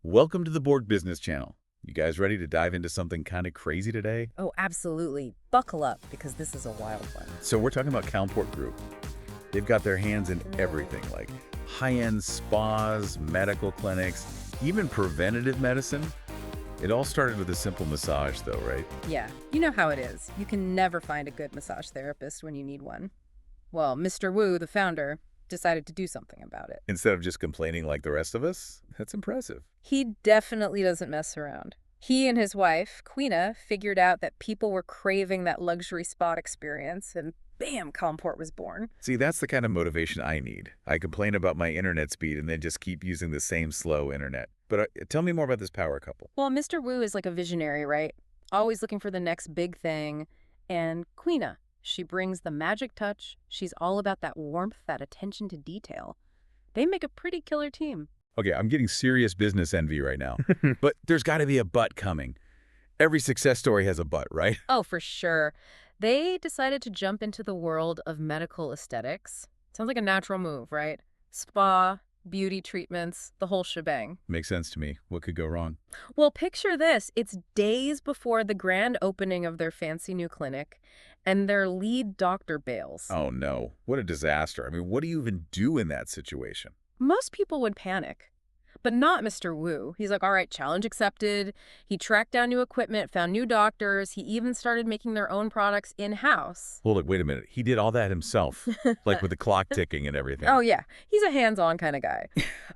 Welcome to the Board Business Channel. You guys ready to dive into something kind of crazy today? Oh, absolutely. Buckle up, because this is a wild one. So we're talking about Calmport Group. They've got their hands in everything, like high-end spas, medical clinics, even preventative medicine. It all started with a simple massage, though, right? Yeah, you know how it is. You can never find a good massage therapist when you need one. Well, Mr. Wu, the founder, decided to do something about it. Instead of just complaining like the rest of us? That's impressive. He definitely doesn't mess around. He and his wife, Queena, figured out that people were craving that luxury spa experience, and bam, Calmport was born. See, that's the kind of motivation I need. I complain about my internet speed and then just keep using the same slow internet. But tell me more about this power couple. Well, Mr. Wu is like a visionary, right? Always looking for the next big thing. And Queena, she brings the magic touch. She's all about that warmth, that attention to detail. They make a pretty killer team. Okay, I'm getting serious business envy right now. But there's got to be a but coming. Every success story has a but, right? Oh, for sure. They decided to jump into the world of medical aesthetics. Sounds like a natural move, right? Spa, beauty treatments, the whole shebang. Makes sense to me. What could go wrong? Well, picture this. It's days before the grand opening of their fancy new clinic, and their lead doctor bails. Oh, no. What a disaster. I mean, what do you even do in that situation? Most people would panic. But not Mr. Wu. He's like, all right, challenge accepted. He tracked down new equipment, found new doctors. He even started making their own products in-house. Hold it, wait a minute. He did all that himself, like with the clock ticking and everything. Oh, yeah. He's a hands-on kind of guy.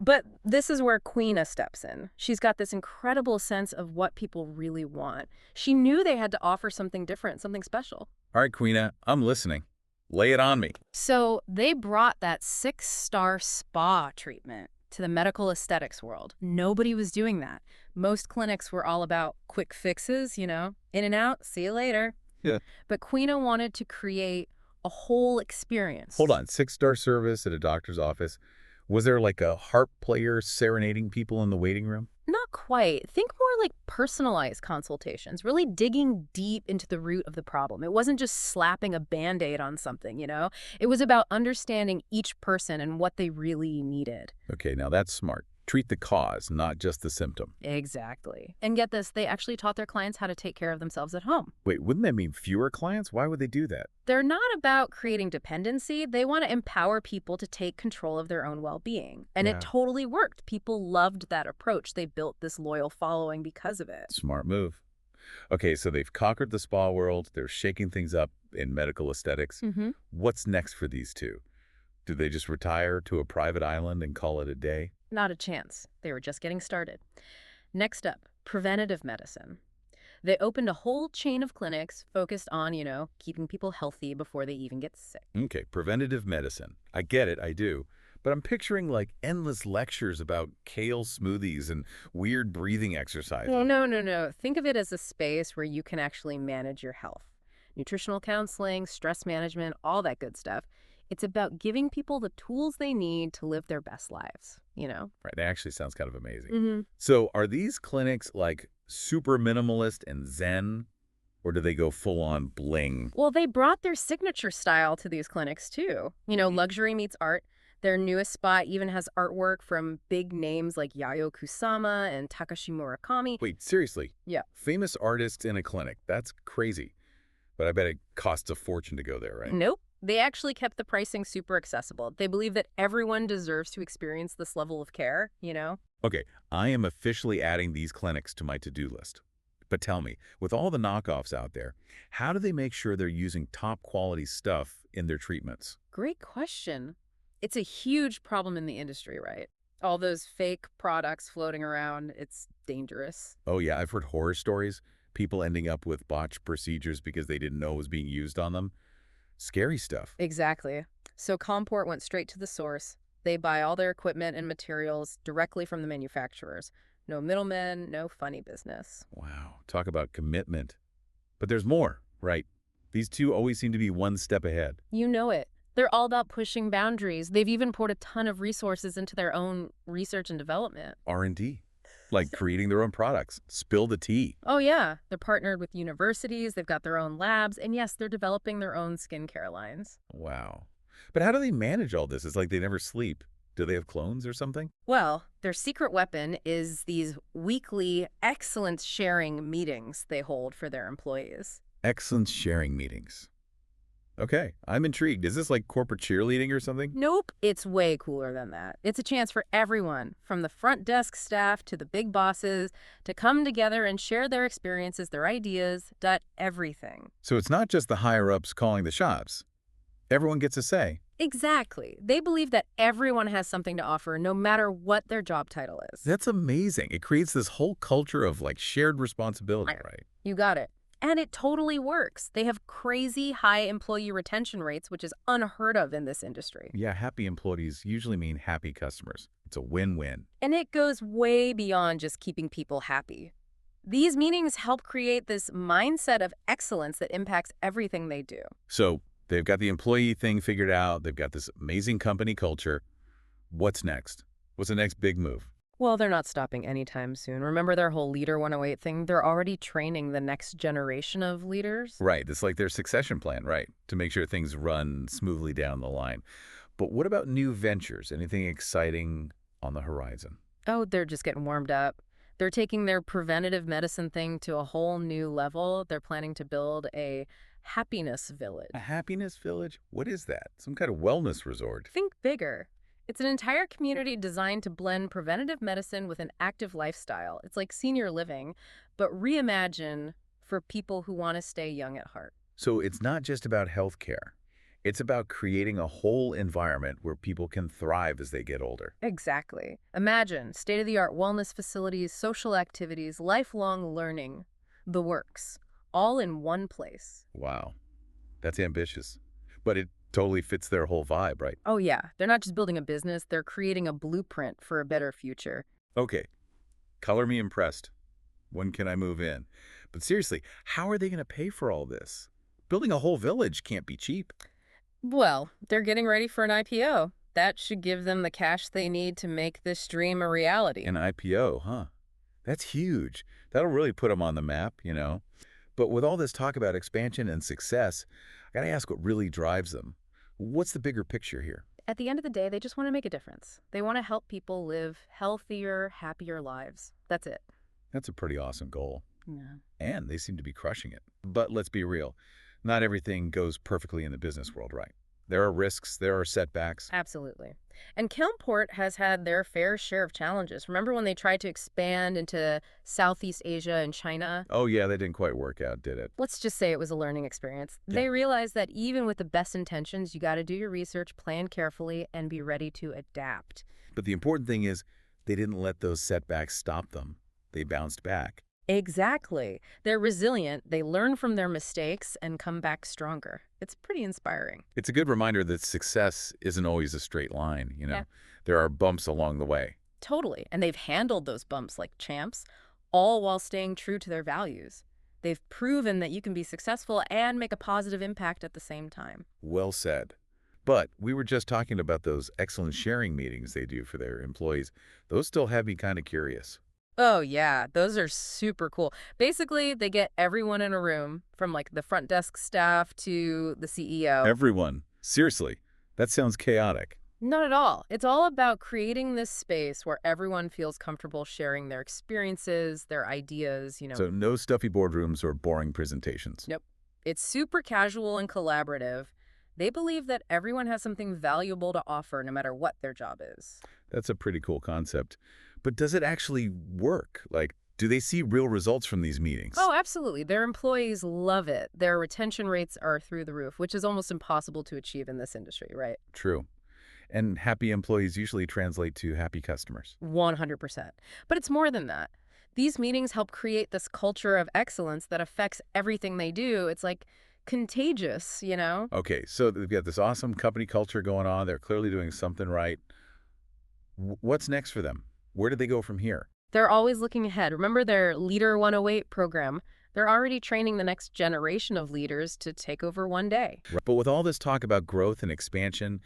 But this is where Queena steps in. She's got this incredible sense of what people really want. She knew they had to offer something different, something special. All right, Queena, I'm listening. Lay it on me. So they brought that 6-star spa treatment to the medical aesthetics world. Nobody was doing that. Most clinics were all about quick fixes, you know, in and out, see you later. Yeah. But Queena wanted to create a whole experience. Hold on, 6-star service at a doctor's office. Was there like a harp player serenading people in the waiting room? Not quite. Think more like personalized consultations, really digging deep into the root of the problem. It wasn't just slapping a Band-Aid on something, you know? It was about understanding each person and what they really needed. Okay, now that's smart. Treat the cause, not just the symptom. Exactly. And get this, they actually taught their clients how to take care of themselves at home. Wait, wouldn't that mean fewer clients? Why would they do that? They're not about creating dependency. They want to empower people to take control of their own well-being. And Yeah. it totally worked. People loved that approach. They built this loyal following because of it. Smart move. Okay, so they've conquered the spa world. They're shaking things up in medical aesthetics. Mm-hmm. What's next for these two? Do they just retire to a private island and call it a day? Not a chance. They were just getting started. Next up, preventative medicine. They opened a whole chain of clinics focused on, you know, keeping people healthy before they even get sick. Okay, preventative medicine. I get it, I do. But I'm picturing like endless lectures about kale smoothies and weird breathing exercises. Oh, no. Think of it as a space where you can actually manage your health. Nutritional counseling, stress management, all that good stuff. It's about giving people the tools they need to live their best lives, you know? Right, that actually sounds kind of amazing. Mm-hmm. So are these clinics like super minimalist and zen, or do they go full-on bling? Well, they brought their signature style to these clinics, too. You know, luxury meets art. Their newest spot even has artwork from big names like Yayoi Kusama and Takashi Murakami. Wait, seriously? Yeah. Famous artists in a clinic. That's crazy. But I bet it costs a fortune to go there, right? Nope. They actually kept the pricing super accessible. They believe that everyone deserves to experience this level of care, you know? Okay, I am officially adding these clinics to my to-do list. But tell me, with all the knockoffs out there, how do they make sure they're using top quality stuff in their treatments? Great question. It's a huge problem in the industry, right? All those fake products floating around, it's dangerous. Oh yeah, I've heard horror stories. People ending up with botched procedures because they didn't know it was being used on them. Scary stuff. Exactly. So Calmport went straight to the source. They buy all their equipment and materials directly from the manufacturers. No middlemen, no funny business. Wow, talk about commitment. But there's more, right? These two always seem to be one step ahead. You know it. They're all about pushing boundaries. They've even poured a ton of resources into their own research and development. R&D, like creating their own products. Spill the tea. Oh, yeah. They're partnered with universities. They've got their own labs. And yes, they're developing their own skincare lines. Wow. But how do they manage all this? It's like they never sleep. Do they have clones or something? Well, their secret weapon is these weekly excellence sharing meetings they hold for their employees. Excellence sharing meetings. Okay, I'm intrigued. Is this like corporate cheerleading or something? Nope, it's way cooler than that. It's a chance for everyone, from the front desk staff to the big bosses, to come together and share their experiences, their ideas, everything. So it's not just the higher-ups calling the shots. Everyone gets a say. Exactly. They believe that everyone has something to offer, no matter what their job title is. That's amazing. It creates this whole culture of like shared responsibility, right? You got it. And it totally works. They have crazy high employee retention rates, which is unheard of in this industry. Yeah, happy employees usually mean happy customers. It's a win-win. And it goes way beyond just keeping people happy. These meetings help create this mindset of excellence that impacts everything they do. So they've got the employee thing figured out. They've got this amazing company culture. What's next? What's the next big move? Well, they're not stopping anytime soon. Remember their whole Leader 108 thing? They're already training the next generation of leaders. Right. It's like their succession plan, right? To make sure things run smoothly down the line. But what about new ventures? Anything exciting on the horizon? Oh, they're just getting warmed up. They're taking their preventative medicine thing to a whole new level. They're planning to build a happiness village. A happiness village? What is that? Some kind of wellness resort? Think bigger. It's an entire community designed to blend preventative medicine with an active lifestyle. It's like senior living, but reimagine for people who want to stay young at heart. So it's not just about healthcare. It's about creating a whole environment where people can thrive as they get older. Exactly. Imagine state-of-the-art wellness facilities, social activities, lifelong learning, the works, all in one place. Wow. That's ambitious. But it totally fits their whole vibe, right? Oh yeah, they're not just building a business, they're creating a blueprint for a better future. Okay, color me impressed. When can I move in? But seriously, how are they going to pay for all this? Building a whole village can't be cheap. Well, they're getting ready for an IPO. That should give them the cash they need to make this dream a reality. An IPO, huh? That's huge. That'll really put them on the map, you know? But with all this talk about expansion and success, I gotta ask what really drives them. What's the bigger picture here? At the end of the day, they just want to make a difference. They want to help people live healthier, happier lives. That's it. That's a pretty awesome goal. Yeah. And they seem to be crushing it. But let's be real. Not everything goes perfectly in the business world, right? There are risks, there are setbacks. Absolutely. And Calmport has had their fair share of challenges. Remember when they tried to expand into Southeast Asia and China? Oh yeah, that didn't quite work out, did it? Let's just say it was a learning experience. Yeah. They realized that even with the best intentions, you got to do your research, plan carefully, and be ready to adapt. But the important thing is they didn't let those setbacks stop them. They bounced back. Exactly. They're resilient, they learn from their mistakes, and come back stronger. It's pretty inspiring. It's a good reminder that success isn't always a straight line, you know? Yeah. There are bumps along the way. Totally. And they've handled those bumps like champs, all while staying true to their values. They've proven that you can be successful and make a positive impact at the same time. Well said. But we were just talking about those excellent sharing meetings they do for their employees. Those still have me kind of curious. Oh, yeah. Those are super cool. Basically, they get everyone in a room, from like the front desk staff to the CEO. Everyone. Seriously, that sounds chaotic. Not at all. It's all about creating this space where everyone feels comfortable sharing their experiences, their ideas, you know. So no stuffy boardrooms or boring presentations. Nope. It's super casual and collaborative. They believe that everyone has something valuable to offer no matter what their job is. That's a pretty cool concept. But does it actually work? Like, do they see real results from these meetings? Oh, absolutely. Their employees love it. Their retention rates are through the roof, which is almost impossible to achieve in this industry, right? True. And happy employees usually translate to happy customers. 100%. But it's more than that. These meetings help create this culture of excellence that affects everything they do. It's like contagious, you know? Okay, so they've got this awesome company culture going on. They're clearly doing something right. What's next for them? Where do they go from here? They're always looking ahead. Remember their Leader 108 program? They're already training the next generation of leaders to take over one day. Right. But with all this talk about growth and expansion,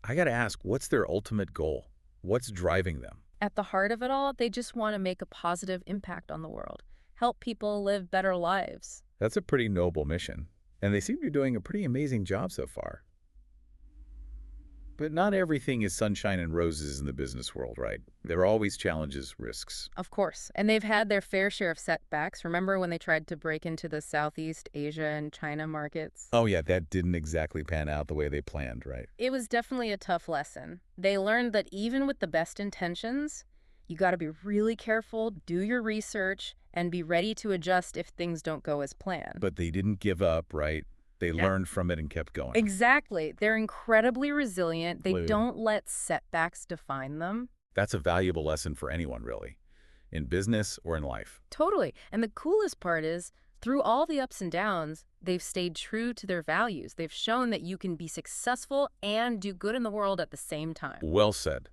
I got to ask, what's their ultimate goal? What's driving them? At the heart of it all, they just want to make a positive impact on the world, help people live better lives. That's a pretty noble mission. And they seem to be doing a pretty amazing job so far. But not everything is sunshine and roses in the business world, right? There are always challenges, risks. Of course. And they've had their fair share of setbacks. Remember when they tried to break into the Southeast Asia and China markets? Oh yeah, that didn't exactly pan out the way they planned, right? It was definitely a tough lesson. They learned that even with the best intentions, you got to be really careful, do your research, and be ready to adjust if things don't go as planned. But they didn't give up, right? They learned from it and kept going. Exactly. They're incredibly resilient. They Blue. don't let setbacks define them. That's a valuable lesson for anyone, really, in business or in life. Totally. And the coolest part is, through all the ups and downs, they've stayed true to their values. They've shown that you can be successful and do good in the world at the same time. Well said.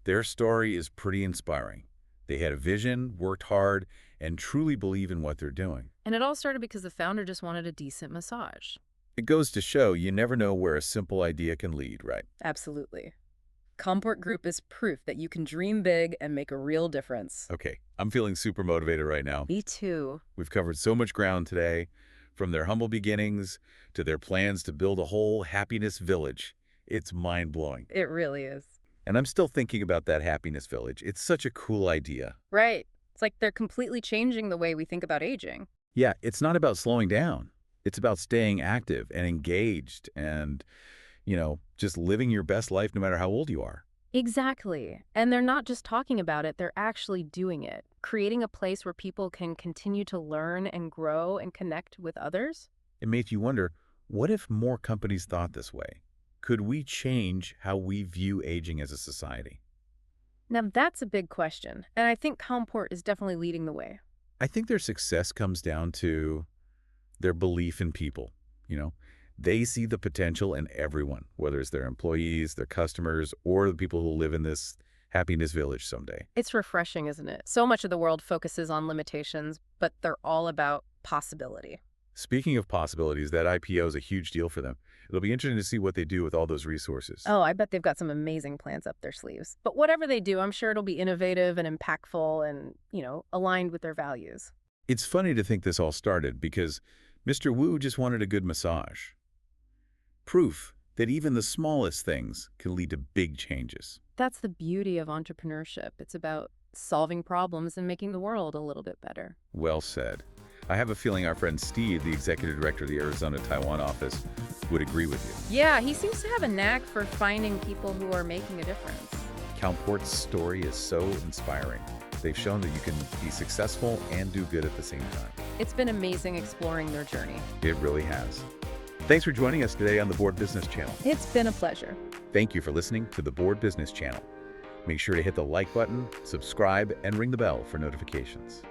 Their story is pretty inspiring. They had a vision, worked hard, and truly believe in what they're doing. And it all started because the founder just wanted a decent massage. It goes to show you never know where a simple idea can lead, right? Absolutely. Calmport Group is proof that you can dream big and make a real difference. Okay, I'm feeling super motivated right now. Me too. We've covered so much ground today, from their humble beginnings to their plans to build a whole happiness village. It's mind-blowing. It really is. And I'm still thinking about that happiness village. It's such a cool idea. Right. It's like they're completely changing the way we think about aging. Yeah, it's not about slowing down. It's about staying active and engaged and, just living your best life no matter how old you are. Exactly. And they're not just talking about it, they're actually doing it, creating a place where people can continue to learn and grow and connect with others. It makes you wonder, what if more companies thought this way? Could we change how we view aging as a society? Now, that's a big question, and I think Calmport is definitely leading the way. I think their success comes down to their belief in people. They see the potential in everyone, whether it's their employees, their customers, or the people who live in this happiness village someday. It's refreshing, isn't it? So much of the world focuses on limitations, but they're all about possibility. Speaking of possibilities, that IPO is a huge deal for them. It'll be interesting to see what they do with all those resources. Oh, I bet they've got some amazing plans up their sleeves. But whatever they do, I'm sure it'll be innovative and impactful and, aligned with their values. It's funny to think this all started because Mr. Wu just wanted a good massage. Proof that even the smallest things can lead to big changes. That's the beauty of entrepreneurship. It's about solving problems and making the world a little bit better. Well said. I have a feeling our friend Steve, the executive director of the Arizona Taiwan office, would agree with you. Yeah, he seems to have a knack for finding people who are making a difference. Calmport's story is so inspiring. They've shown that you can be successful and do good at the same time. It's been amazing exploring their journey. It really has. Thanks for joining us today on the Board Business Channel. It's been a pleasure. Thank you for listening to the Board Business Channel. Make sure to hit the like button, subscribe, and ring the bell for notifications.